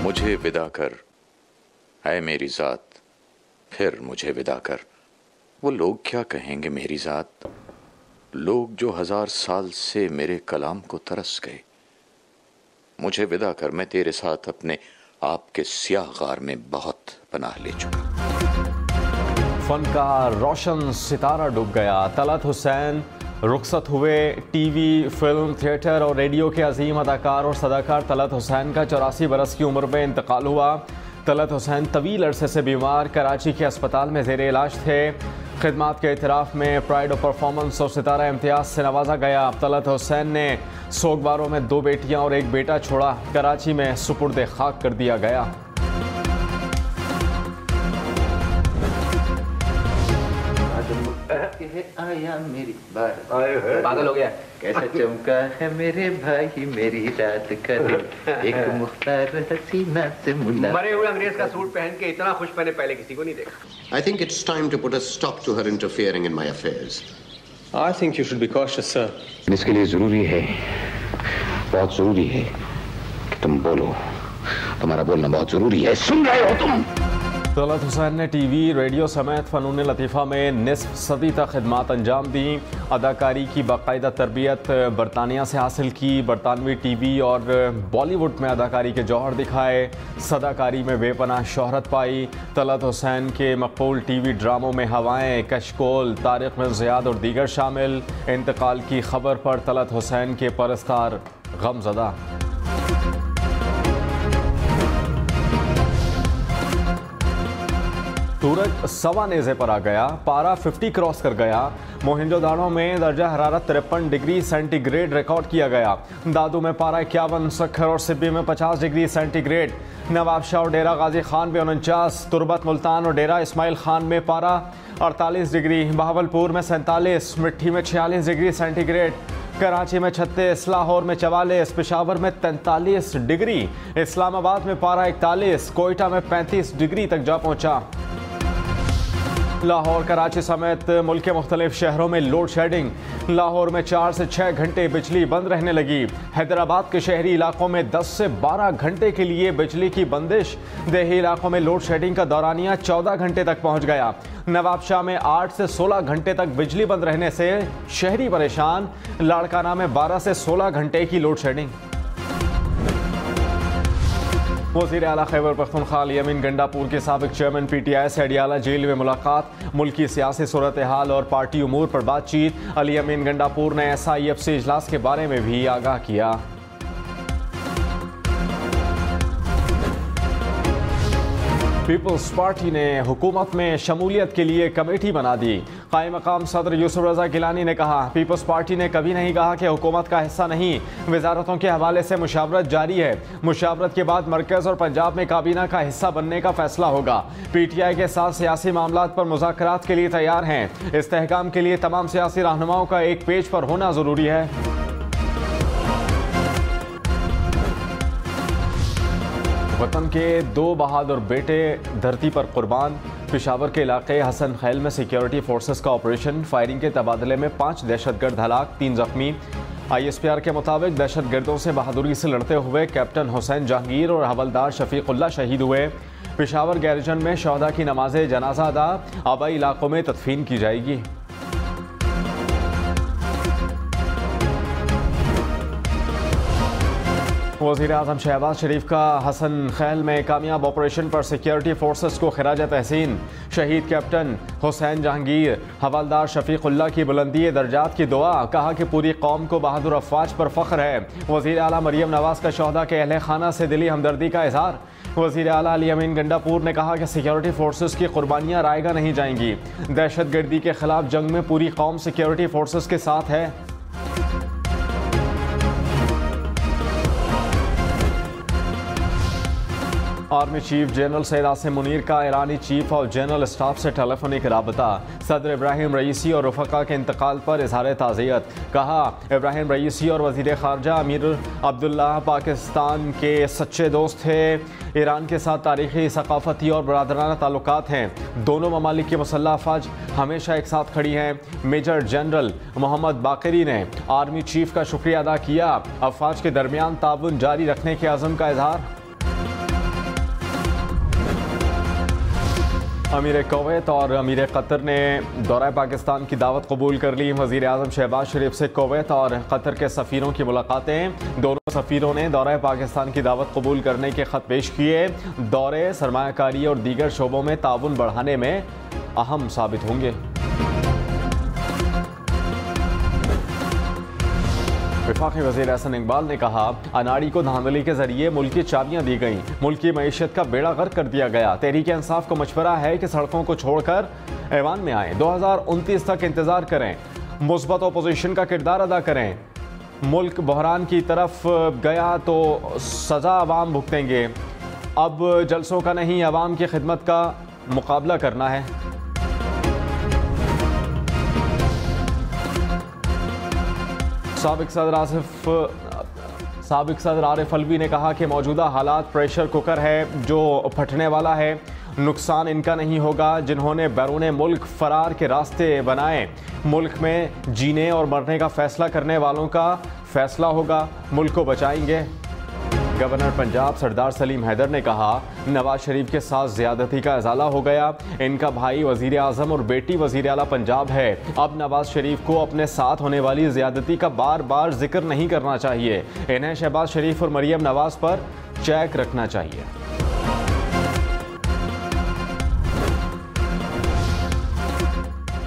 मुझे विदा कर है मेरी ज़ात, फिर मुझे विदा कर। वो लोग क्या कहेंगे मेरी ज़ात, लोग जो 1000 साल से मेरे कलाम को तरस गए। मुझे विदा कर, मैं तेरे साथ अपने आप के स्याह गार में बहुत पनाह ले चुका। फन का रोशन सितारा डूब गया। तलत हुसैन रुखसत हुए। टीवी, फिल्म, थिएटर और रेडियो के अजीम अदाकार और सदाकार तलत हुसैन का 84 बरस की उम्र में इंतकाल हुआ। तलत हुसैन तवील अरसे से बीमार कराची के अस्पताल में ज़ेर इलाज थे। खिदमात के इतराफ़ में प्राइड ऑफ परफॉर्मेंस और सितारा इम्तियाज़ से नवाजा गया। तलत हुसैन ने सोगवारों में 2 बेटियां और 1 बेटा छोड़ा। कराची में सुपुर्द खाक कर दिया गया। आया मेरी बार पागल हो गया। कैसा चमका है मेरे भाई मेरी रात का दिन, एक मुख्तार हसीना से मुला। मरे हुए अंग्रेज का सूट पहन के इतना खुश मैंने पहले किसी को नहीं देखा। I think it's time to put a stop to her interfering in my affairs. I think you should be cautious, sir. इसके लिए जरूरी है, बहुत जरूरी है कि तुम बोलो। तुम्हारा बोलना बहुत जरूरी है। सुन रहे हो तुम? तलत हुसैन ने टीवी, रेडियो समेत फ़नून लतीफ़ा में निस्फ सदी तक खिदमात अंजाम दी। अदाकारी की बाकायदा तरबियत बरतानिया से हासिल की। बरतानवी टीवी और बॉलीवुड में अदाकारी के जौहर दिखाए। सदाकारी में बेपनाह शोहरत पाई। तलत हुसैन के मकबूल टीवी ड्रामों में हवाएं, कशकोल, तारिक में ज़ियाद और दीगर शामिल। इंतकाल की खबर पर तलत हुसैन के परस्तार गमज़दा। सूरज सवा नेज़े पर आ गया। पारा 50 क्रॉस कर गया। मोहिंजोदाड़ो में दर्जा हरारत 53 डिग्री सेंटीग्रेड रिकॉर्ड किया गया। दादू में पारा 51, सखर और सिब्बी में 50 डिग्री सेंटीग्रेड। नवाबशाह और डेरा गाजी खान में 49, तुरबत मुल्तान और डेरा इस्माइल खान में पारा 48 डिग्री। बहावलपुर में 47, मिट्टी में 46 डिग्री सेंटीग्रेड। कराची में 36, लाहौर में 44, पेशावर में 43 डिग्री। इस्लामाबाद में पारा 41, कोयटा में 35 डिग्री तक जा पहुंचा। लाहौर, कराची समेत मुल्क के मुख्तलिफ शहरों में लोड शेडिंग। लाहौर में 4 से 6 घंटे बिजली बंद रहने लगी। हैदराबाद के शहरी इलाकों में 10 से 12 घंटे के लिए बिजली की बंदिश। देही इलाकों में लोड शेडिंग का दौरानिया 14 घंटे तक पहुंच गया। नवाबशाह में 8 से 16 घंटे तक बिजली बंद रहने से शहरी परेशान। लाड़काना में 12 से 16 घंटे की लोड शेडिंग। वज़ीर आला खैबर पख्तूनख्वा अली अमीन गंडापुर के साबिक चेयरमैन PTI से अडियाला जेल में मुलाकात। मुल्की सियासी सूरत हाल और पार्टी उमूर पर बातचीत। अली अमीन गंडापुर ने SIF से इजलास के बारे में भी आगाह किया। पीपल्स पार्टी ने हुकूमत में शमूलियत के लिए कमेटी बना दी। कायम मकाम सदर यूसुफ रजा गिलानी ने कहा, पीपल्स पार्टी ने कभी नहीं कहा कि हुकूमत का हिस्सा नहीं। वजारतों के हवाले से मुशावरत जारी है। मुशावरत के बाद मरकज़ और पंजाब में काबीना का हिस्सा बनने का फैसला होगा। PTI के साथ सियासी मामलात पर मुज़ाकरात के लिए तैयार हैं। इस्तेहकाम के लिए तमाम सियासी रहनुमाओं का एक पेज पर होना ज़रूरी है। वतन के 2 बहादुर बेटे धरती पर कुर्बान। पेशावर के इलाके हसन खैल में सिक्योरिटी फोर्सेस का ऑपरेशन। फायरिंग के तबादले में 5 दहशतगर्द हलाक, 3 जख्मी। ISPR के मुताबिक दहशतगर्दों से बहादुरी से लड़ते हुए कैप्टन हुसैन जहांगीर और हवलदार शफीकुल्ला शहीद हुए। पेशावर गैरिजन में शहदा की नमाज जनाजा अदा। आबाई इलाकों में तदफीन की जाएगी। वज़ीर आज़म शहबाज शरीफ का हसन खैल में कामयाब ऑपरेशन पर सिक्योरिटी फोर्सेस को खिराज तहसीन। शहीद कैप्टन हुसैन जहांगीर, हवलदार शफीकुल्ला की बुलंदी दर्जात की दुआ। कहा कि पूरी कौम को बहादुर अफवाज पर फ़ख्र है। वज़ीर आला मरियम नवाज़ का शहदा के अहले खाना से दिली हमदर्दी का इज़हार। वज़ीर आला अली अमीन गंडापुर ने कहा कि सिक्योरिटी फोर्सेस की कुर्बानियाँ रायगा नहीं जाएंगी। दहशतगर्दी के खिलाफ जंग में पूरी कौम सिक्योरिटी फोर्सेस के साथ है। Army chief general Syed Asim Munir का ईरानी चीफ ऑफ जनरल स्टाफ से टेलीफोनिक राबता। सदर इब्राहिम रईसी और रफ़का के इंतकाल पर इजहार ताज़ियत। कहा, इब्राहिम रईसी और वज़ीर ख़ारजा अमीर अब्दुल्ला पाकिस्तान के सच्चे दोस्त थे। ईरान के साथ तारीख़ी, सकाफ़ती और बरादराना ताल्लुकात हैं। दोनों ममालिक की मुसल्लह अफ़वाज हमेशा एक साथ खड़ी हैं। मेजर जनरल मोहम्मद बाक़री ने आर्मी चीफ का शुक्रिया अदा किया। अफ़वाज के दरमियान ताउन जारी रखने के अज़म का इजहार। अमीर कुवैत और अमीर कतर ने दौरा पाकिस्तान की दावत कबूल कर ली। वज़ीर आज़म शहबाज शरीफ से कुवैत और कतर के सफ़ीरों की मुलाकातें। दोनों सफ़ीरों ने दौरा पाकिस्तान की दावत कबूल करने के ख़त पेश किए। दौरे सरमायाकारी और दीगर शोबों में ताउन बढ़ाने में अहम साबित होंगे। वफाकी वज़ीर एहसन इकबाल ने कहा, अनाड़ी को धांधली के जरिए मुल्क की चाबियां दी गईं, मुल्क की मईशत का बेड़ा गर्क कर दिया गया। तहरीक इंसाफ को मशवरा है कि सड़कों को छोड़कर ऐवान में आएँ। 2029 तक इंतजार करें, मुस्बत अपोजिशन का किरदार अदा करें। मुल्क बहरान की तरफ गया तो सज़ा अवाम भुगतेंगे। अब जलसों का नहीं, अवाम की खिदमत का मुकाबला करना है। साबिक सदर आरिफ अलवी ने कहा कि मौजूदा हालात प्रेशर कुकर है जो फटने वाला है। नुकसान इनका नहीं होगा जिन्होंने बैरून मुल्क फरार के रास्ते बनाए। मुल्क में जीने और मरने का फैसला करने वालों का फैसला होगा। मुल्क को बचाएंगे। गवर्नर पंजाब सरदार सलीम हैदर ने कहा, नवाज शरीफ के साथ ज्यादती का इजाला हो गया। इनका भाई वजीर आजम और बेटी वजीर आला पंजाब है। अब नवाज शरीफ को अपने साथ होने वाली ज्यादती का बार बार जिक्र नहीं करना चाहिए। इन्हें शहबाज शरीफ और मरियम नवाज पर चेक रखना चाहिए।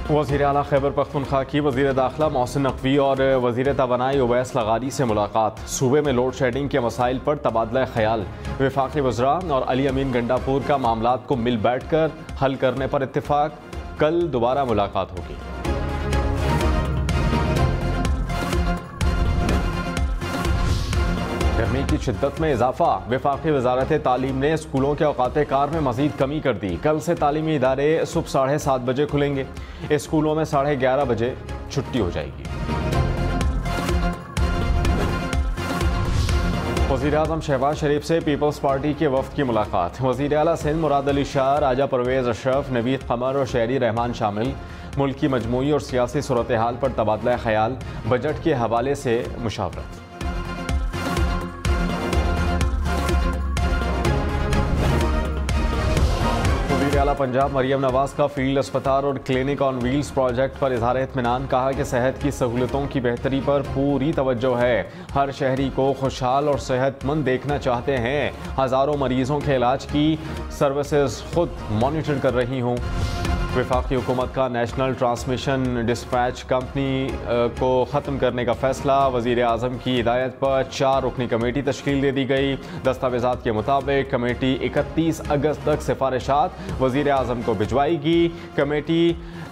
वज़ीर आला खैबर पख्तूनख्वा की वज़ीर दाखिला मोहसिन नकवी और वज़ीर तवानाई उवैस लगारी से मुलाकात। सूबे में लोड शेडिंग के मसाइल पर तबादला ख्याल। वफाकी वज़रा और अली अमीन गंडापुर का मामलात को मिल बैठ कर हल करने पर इत्तेफाक। कल दोबारा मुलाकात होगी। गर्मी की शिद्दत में इजाफा। वफाकी वजारत तालीम ने स्कूलों के औकात कार में मजीद कमी कर दी। कल से तालीमी इदारे सुबह 7:30 बजे खुलेंगे। स्कूलों में 11:30 बजे छुट्टी हो जाएगी। वज़ीर आज़म शहबाज शरीफ से पीपल्स पार्टी के वफ़द की मुलाकात। वज़ीर आला सिंध मुराद अली शाह, राजा परवेज़ अशरफ, नवीद कमर और शहरी रहमान शामिल। मुल्क की मजमूई और सियासी सूरत हाल पर तबादला ख्याल। बजट के हवाले से मुशावरत। आला पंजाब मरियम नवाज का फील्ड अस्पताल और क्लिनिक ऑन व्हील्स प्रोजेक्ट पर इजहार इत्मीनान। कहा कि सेहत की सहूलतों की बेहतरी पर पूरी तवज्जो है। हर शहरी को खुशहाल और सेहतमंद देखना चाहते हैं। हज़ारों मरीजों के इलाज की सर्विसेज खुद मॉनिटर कर रही हूँ। वफाकी हुकूमत का नेशनल ट्रांसमिशन डिस्पैच कंपनी को ख़त्म करने का फैसला। वज़ीर आज़म की हिदायत पर 4 रुकनी कमेटी तश्कील दे दी गई। दस्तावेज़ात के मुताबिक कमेटी 31 अगस्त तक सिफारिशात वज़ीर आज़म को भिजवाएगी। कमेटी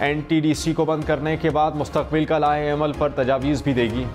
NTDC को बंद करने के बाद मुस्तक़बिल का लाए अमल पर तजावीज़ भी देगी।